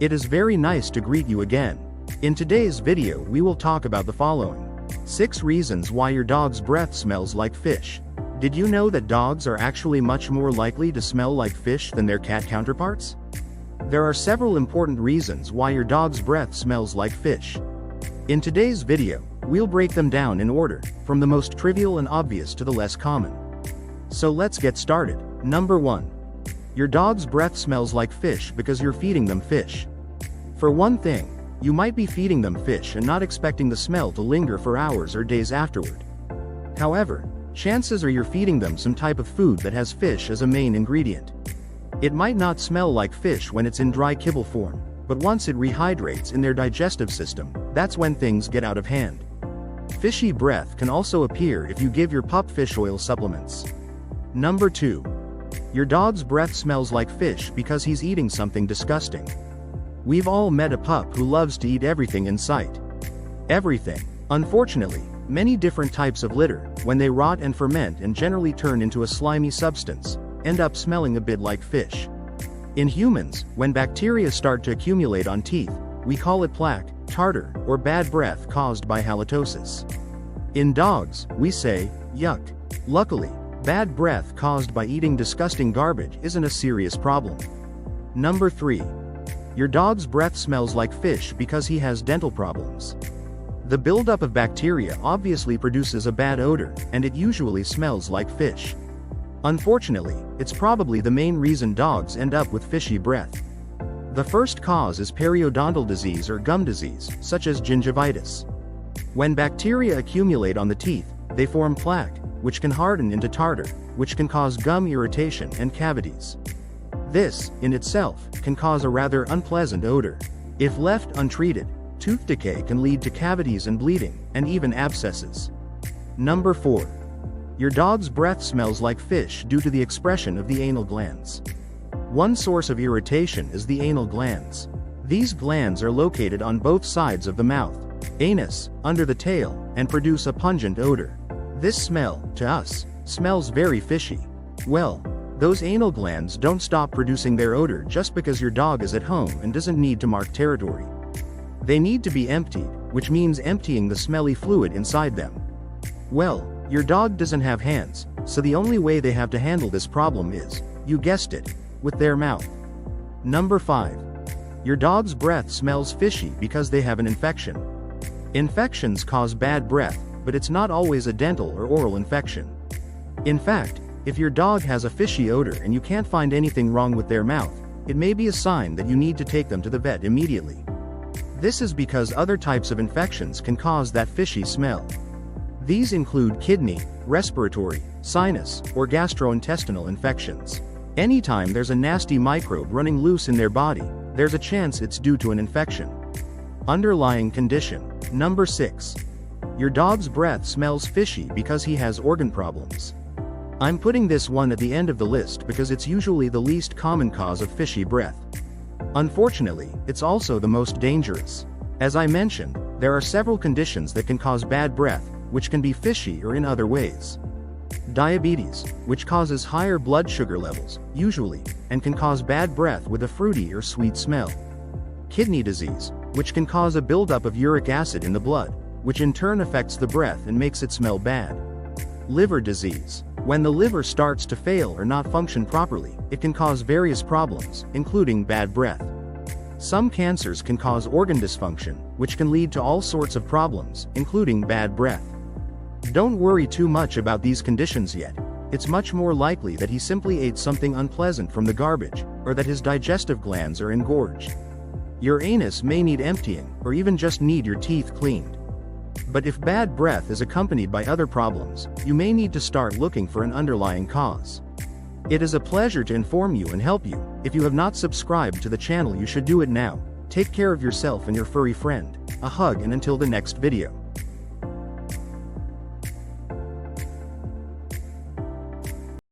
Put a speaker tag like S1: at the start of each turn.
S1: It is very nice to greet you again. In today's video we will talk about the following. 6 reasons why your dog's breath smells like fish. Did you know that dogs are actually much more likely to smell like fish than their cat counterparts? There are several important reasons why your dog's breath smells like fish. In today's video, we'll break them down in order, from the most trivial and obvious to the less common. So let's get started. Number 1. Your dog's breath smells like fish because you're feeding them fish. For one thing, you might be feeding them fish and not expecting the smell to linger for hours or days afterward. However, chances are you're feeding them some type of food that has fish as a main ingredient. It might not smell like fish when it's in dry kibble form, but once it rehydrates in their digestive system, that's when things get out of hand. Fishy breath can also appear if you give your pup fish oil supplements. Number 2. Your dog's breath smells like fish because he's eating something disgusting. We've all met a pup who loves to eat everything in sight. Everything. Unfortunately, many different types of litter, when they rot and ferment and generally turn into a slimy substance, end up smelling a bit like fish. In humans, when bacteria start to accumulate on teeth, we call it plaque, tartar, or bad breath caused by halitosis. In dogs, we say, yuck. Luckily, bad breath caused by eating disgusting garbage isn't a serious problem. Number 3. Your dog's breath smells like fish because he has dental problems. The buildup of bacteria obviously produces a bad odor, and it usually smells like fish. Unfortunately, it's probably the main reason dogs end up with fishy breath. The first cause is periodontal disease or gum disease, such as gingivitis. When bacteria accumulate on the teeth, they form plaque, which can harden into tartar, which can cause gum irritation and cavities. This, in itself, can cause a rather unpleasant odor. If left untreated, tooth decay can lead to cavities and bleeding, and even abscesses. Number 4. Your dog's breath smells like fish due to the expression of the anal glands. One source of irritation is the anal glands. These glands are located on both sides of the mouth, anus, under the tail, and produce a pungent odor. This smell, to us, smells very fishy. Well, those anal glands don't stop producing their odor just because your dog is at home and doesn't need to mark territory. They need to be emptied, which means emptying the smelly fluid inside them. Well, your dog doesn't have hands, so the only way they have to handle this problem is, you guessed it, with their mouth. Number 5. Your dog's breath smells fishy because they have an infection. Infections cause bad breath, but it's not always a dental or oral infection. In fact, if your dog has a fishy odor and you can't find anything wrong with their mouth, it may be a sign that you need to take them to the vet immediately. This is because other types of infections can cause that fishy smell. These include kidney, respiratory, sinus, or gastrointestinal infections. Anytime there's a nasty microbe running loose in their body, there's a chance it's due to an infection. Underlying condition. Number 6. Your dog's breath smells fishy because he has organ problems. I'm putting this one at the end of the list because it's usually the least common cause of fishy breath. Unfortunately, it's also the most dangerous. As I mentioned, there are several conditions that can cause bad breath, which can be fishy or in other ways. Diabetes, which causes higher blood sugar levels, usually, and can cause bad breath with a fruity or sweet smell. Kidney disease, which can cause a buildup of uric acid in the blood, which in turn affects the breath and makes it smell bad. Liver disease. When the liver starts to fail or not function properly, it can cause various problems, including bad breath. Some cancers can cause organ dysfunction, which can lead to all sorts of problems, including bad breath. Don't worry too much about these conditions yet. It's much more likely that he simply ate something unpleasant from the garbage, or that his digestive glands are engorged. Your anus may need emptying, or even just need your teeth cleaned. But if bad breath is accompanied by other problems, you may need to start looking for an underlying cause. It is a pleasure to inform you and help you. If you have not subscribed to the channel, you should do it now. Take care of yourself and your furry friend. A hug, and until the next video.